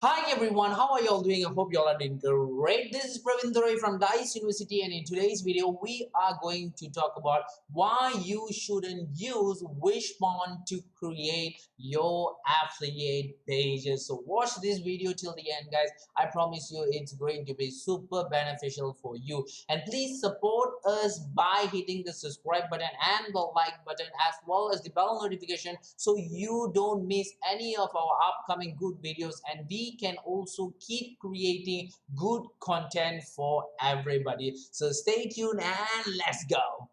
Hi everyone, how are you all doing? I hope you all are doing great. This is Praveen from DIJS University, and in today's video, we are going to talk about why you shouldn't use Wishpound to create your affiliate pages. So watch this video till the end, guys. I promise you it's going to be super beneficial for you. And please support us by hitting the subscribe button and the like button as well as the bell notification so you don't miss any of our upcoming good videos, and we can also keep creating good content for everybody. So stay tuned and let's go.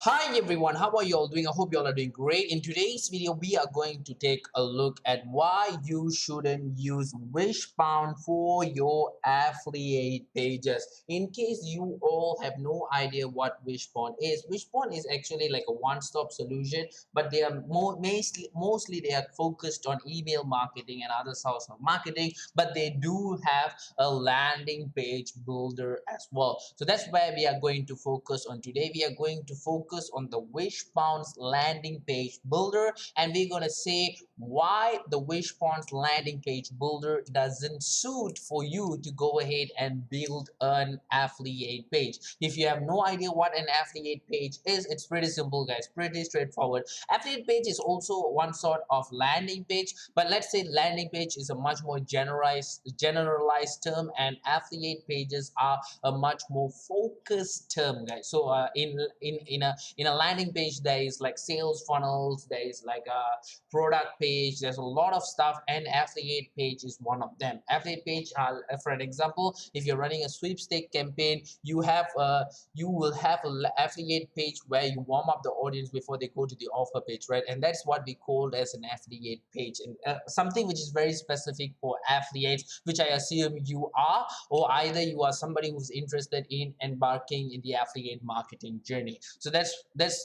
Hi everyone, how are you all doing? I hope you all are doing great. In today's video, we are going to take a look at why you shouldn't use Wishpound for your affiliate pages. In case you all have no idea what Wishpound is, Wishpound is actually like a one-stop solution, but they are mostly they are focused on email marketing and other sorts of marketing, but they do have a landing page builder as well. So that's where we are going to focus on today. We are going to focus on the Wishpound's landing page builder, and we're going to say why the Wishpound's landing page builder doesn't suit for you to go ahead and build an affiliate page. If you have no idea what an affiliate page is, it's pretty simple, guys, pretty straightforward. Affiliate page is also one sort of landing page, but let's say landing page is a much more generalized term, and affiliate pages are a much more focused term, guys. So in a landing page, there is like sales funnels, there is like a product page, there's a lot of stuff, and affiliate page is one of them. Affiliate page, for an example, if you're running a sweepstake campaign, you will have an affiliate page where you warm up the audience before they go to the offer page, right? And that's what we call as an affiliate page, and something which is very specific for affiliates, which I assume you are, or either you are somebody who's interested in embarking in the affiliate marketing journey. So that's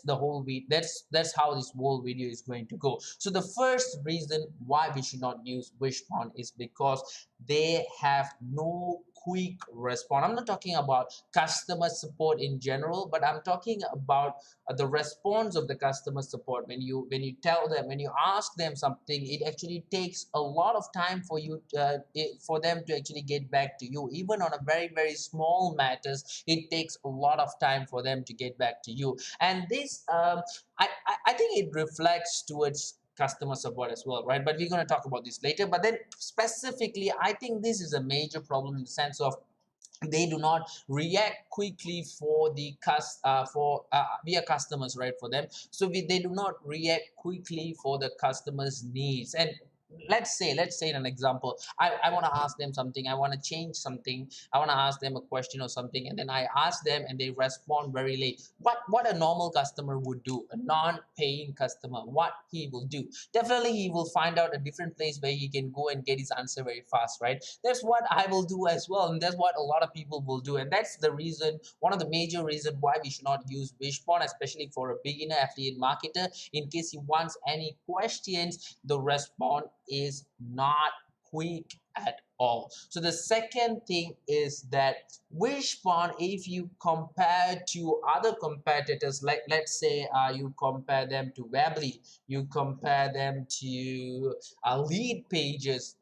the whole that's how this whole video is going to go. So the first reason why we should not use Wishpound is because they have no quick response. I'm not talking about customer support in general, but I'm talking about the response of the customer support. When you tell them, when you ask them something, it actually takes a lot of time for you for them to actually get back to you. Even on a very small matters, it takes a lot of time for them to get back to you. And this I think it reflects towards customer support as well, right? But we're going to talk about this later. But then specifically, I think this is a major problem in the sense of they do not react quickly for the we are customers, right? For them, so they do not react quickly for the customers needs. And let's say in an example, I want to ask them something, I want to change something, I want to ask them a question or something, and then I ask them and they respond very late. What a normal customer would do, a non-paying customer, what he will do, definitely he will find out a different place where he can go and get his answer very fast, right? That's what I will do as well, and that's what a lot of people will do. And that's the reason, one of the major reasons why we should not use Wishpond, especially for a beginner affiliate marketer. In case he wants any questions, the response is not quick at all. So the second thing is that Wishpond, if you compare to other competitors, like let's say you compare them to Weebly, you compare them to lead pages,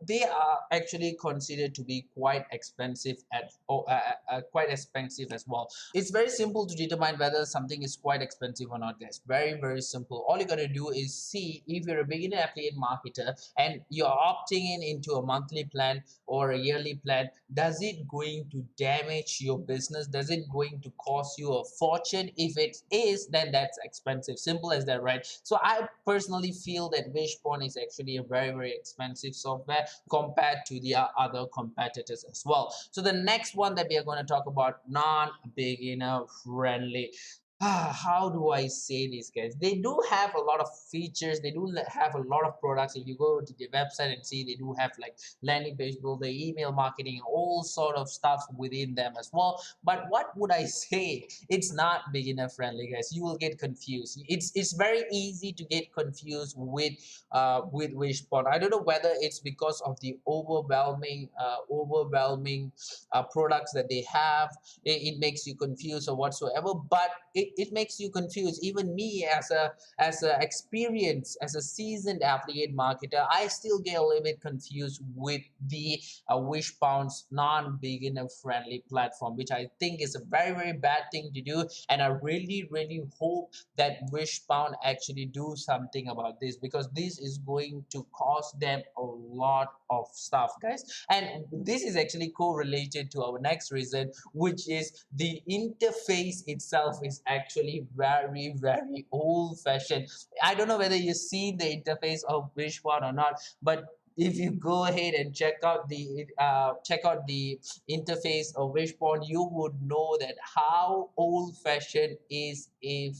they are actually considered to be quite expensive quite expensive as well. It's very simple to determine whether something is quite expensive or not, guys. Very simple. All you gotta do is see if you're a beginner affiliate marketer and you're opting into a monthly plan or a yearly plan. Does it going to damage your business? Does it going to cost you a fortune? If it is, then that's expensive. Simple as that, right? So I personally feel that Wishpond is actually a very expensive software compared to the other competitors as well. So the next one that we are going to talk about, non-beginner friendly. How do I say this, guys? They do have a lot of features, they do have a lot of products. If you go to the website and see, they do have like landing page builder, email marketing, all sort of stuff within them as well. But what would I say? It's not beginner friendly, guys. You will get confused. It's very easy to get confused with Wishpond. I don't know whether it's because of the overwhelming products that they have. It makes you confused or whatsoever, but it makes you confused. Even me as a experienced, as a seasoned affiliate marketer, I still get a little bit confused with the Wishpound's non-beginner friendly platform, which I think is a very very bad thing to do. And I really really hope that Wishpound actually do something about this, because this is going to cost them a lot of stuff, guys. And this is actually correlated to our next reason, which is the interface itself is actually very very old fashioned. I don't know whether you've seen the interface of Wishpond or not, but if you go ahead and check out the interface of Wishpond, you would know that how old fashioned is the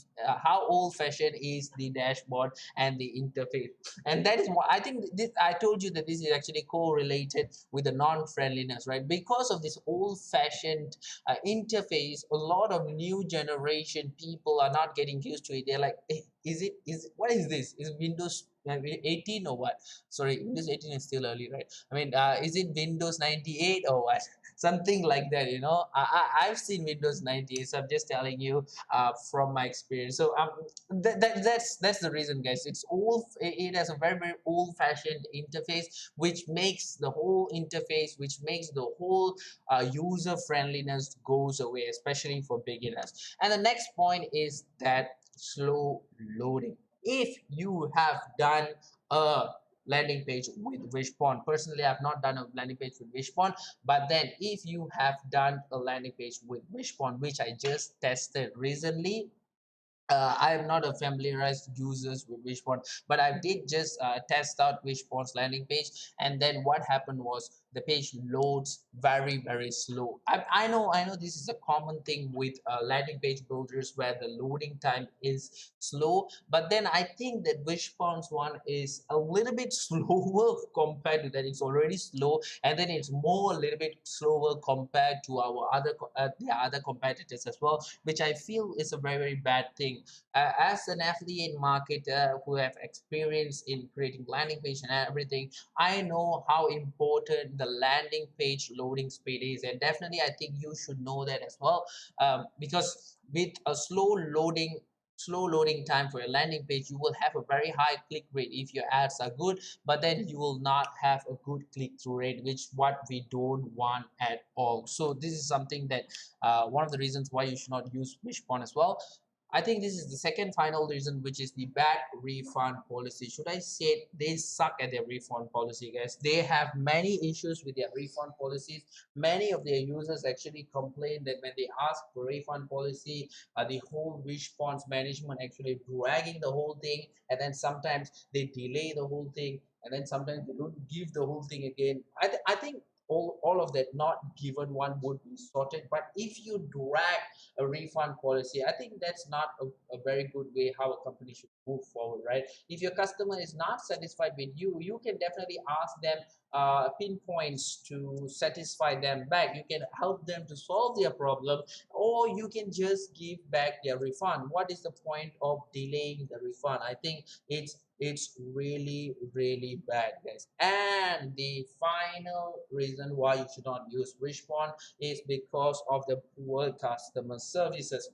dashboard and the interface. And that is why I think this, I told you that this is actually correlated with the non-friendliness, right? Because of this old-fashioned interface, a lot of new generation people are not getting used to it. They're like, "Eh, what is this? Is Windows 18 or what? Sorry, Windows 18 is still early, right? I mean, is it Windows 98 or what?" Something like that, I've seen Windows 98, so I'm just telling you from my experience. So that's the reason, guys. It has a very very old fashioned interface, which makes the whole interface, which makes the whole user friendliness goes away, especially for beginners. And the next point is that slow loading. If you have done a landing page with Wishpond, personally I've not done a landing page with Wishpond, but then if you have done a landing page with Wishpond, which I just tested recently, I am not a familiarized users with Wishpond, but I did just test out Wishpond's landing page, and then what happened was the page loads very very slow. I know this is a common thing with landing page builders where the loading time is slow, but then I think that Wishpond's one is a little bit slower compared to that. It's already slow, and then it's more a little bit slower compared to the other competitors as well, which I feel is a very very bad thing. As an affiliate marketer who have experience in creating landing page and everything, I know how important the landing page loading speed is, and definitely I think you should know that as well. Because with a slow loading time for your landing page, you will have a very high click rate if your ads are good, but then you will not have a good click-through rate, which what we don't want at all. So this is something that one of the reasons why you should not use Wishpond as well. I think this is the second final reason, which is the bad refund policy. Should I say they suck at their refund policy, guys? They have many issues with their refund policies. Many of their users actually complain that when they ask for refund policy, the whole response management actually dragging the whole thing, and then sometimes they delay the whole thing, and then sometimes they don't give the whole thing again. I think all of that not given one would be sorted, but if you drag a refund policy, I think that's not a very good way how a company should move forward, right? If your customer is not satisfied with you, you can definitely ask them pinpoints to satisfy them back. You can help them to solve their problem, or you can just give back their refund. What is the point of delaying the refund? I think it's really really bad, guys. And the final reason why you should not use Wishpond is because of the poor customer services.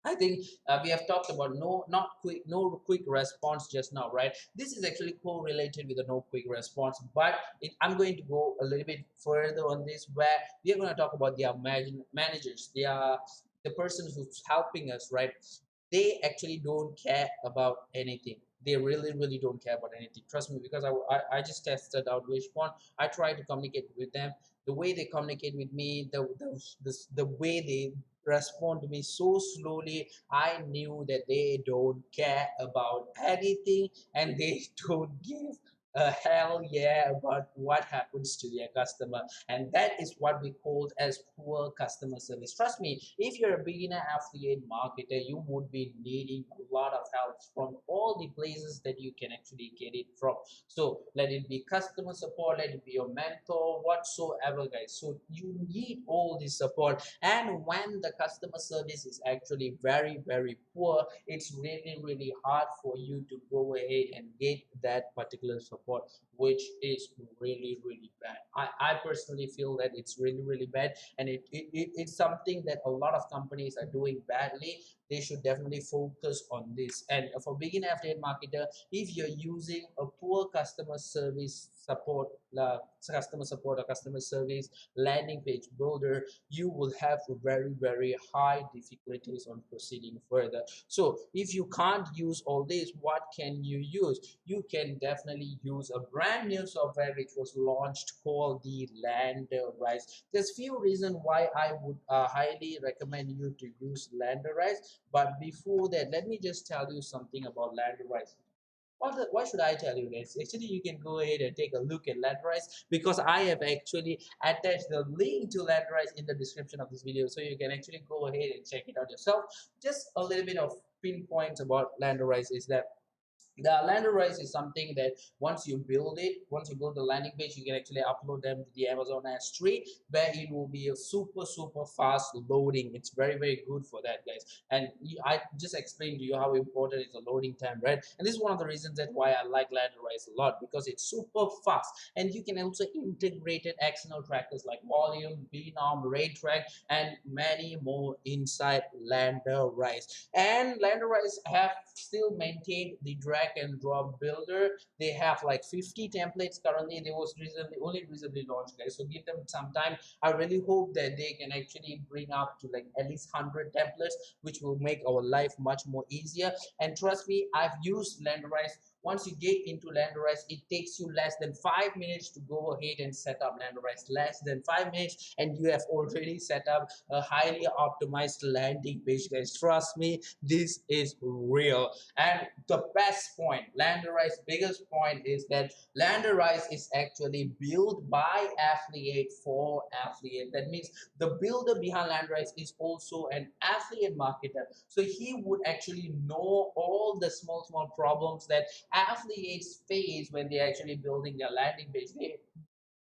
I think we have talked about no quick response just now, right? This is actually correlated with the no quick response, but I'm going to go a little bit further on this, where we are going to talk about their managers, the person who's helping us, right? They actually don't care about anything. They really really don't care about anything, trust me, because I just tested out Wishpond. I try to communicate with them. The way they communicate with me, the way they respond to me so slowly, I knew that they don't care about anything, and they don't give a hell yeah about what happens to their customer. And that is what we call as poor customer service. Trust me, if you're a beginner affiliate marketer, you would be needing a lot of help from all the places that you can actually get it from. So let it be customer support, let it be your mentor, whatsoever, guys. So you need all this support, and when the customer service is actually very very poor, it's really really hard for you to go ahead and get that particular support, which is really really bad. I personally feel that it's really really bad, and it's something that a lot of companies are doing badly. they should definitely focus on this. And for beginner affiliate marketer, if you're using a poor customer support or customer service landing page builder, you will have very high difficulties on proceeding further. So if you can't use all this, what can you use? You can definitely use a brand new software which was launched called the Landerize. There's few reasons why I would highly recommend you to use Landerize, but before that, let me just tell you something about Landerize. Why should I tell you this? Actually, you can go ahead and take a look at Landerize, because I have actually attached the link to Landerize in the description of this video, so you can actually go ahead and check it out yourself. Just a little bit of pinpoints about Landerize is that the Landerize is something that once you build the landing page, you can actually upload them to the Amazon S3, where it will be a super fast loading. It's very good for that, guys. And I just explained to you how important is the loading time, right? And this is one of the reasons that why I like Landerize a lot, because it's super fast, and you can also integrate external trackers like volume, Bnorm, rate track, and many more inside Landerize. And Landerize have still maintained the drag and drop builder. They have like 50 templates currently. They was recently launched, guys, so give them some time. I really hope that they can actually bring up to like at least 100 templates, which will make our life much more easier. And trust me, I've used Landerize. Once you get into Landerize, it takes you less than 5 minutes to go ahead and set up Landerize. Less than 5 minutes, and you have already set up a highly optimized landing page, guys. Trust me, this is real. And the best point, Landerize biggest point, is that Landerize is actually built by affiliate for affiliate. That means the builder behind Landerize is also an affiliate marketer, so he would actually know all the small problems that affiliates face when they're actually building their landing page.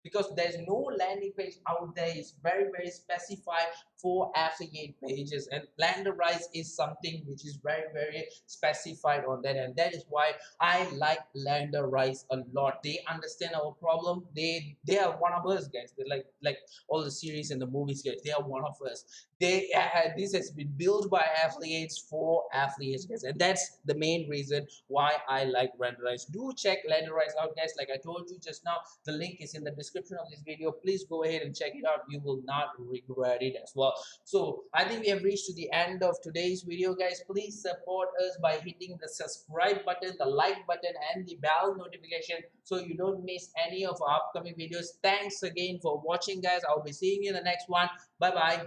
Because there's no landing page out there is very specified for affiliate pages, and Landerize is something which is very specified on that, and that is why I like Landerize a lot. They understand our problem. They are one of us, guys. They're like all the series and the movies, guys. They are one of us. This has been built by affiliates for affiliates, guys, and that's the main reason why I like Landerize. Do check Landerize out, guys. Like I told you just now, the link is in the description of this video. Please go ahead and check it out. You will not regret it as well. So I think we have reached to the end of today's video, guys. Please support us by hitting the subscribe button, the like button, and the bell notification, so you don't miss any of our upcoming videos. Thanks again for watching, guys. I'll be seeing you in the next one. Bye bye.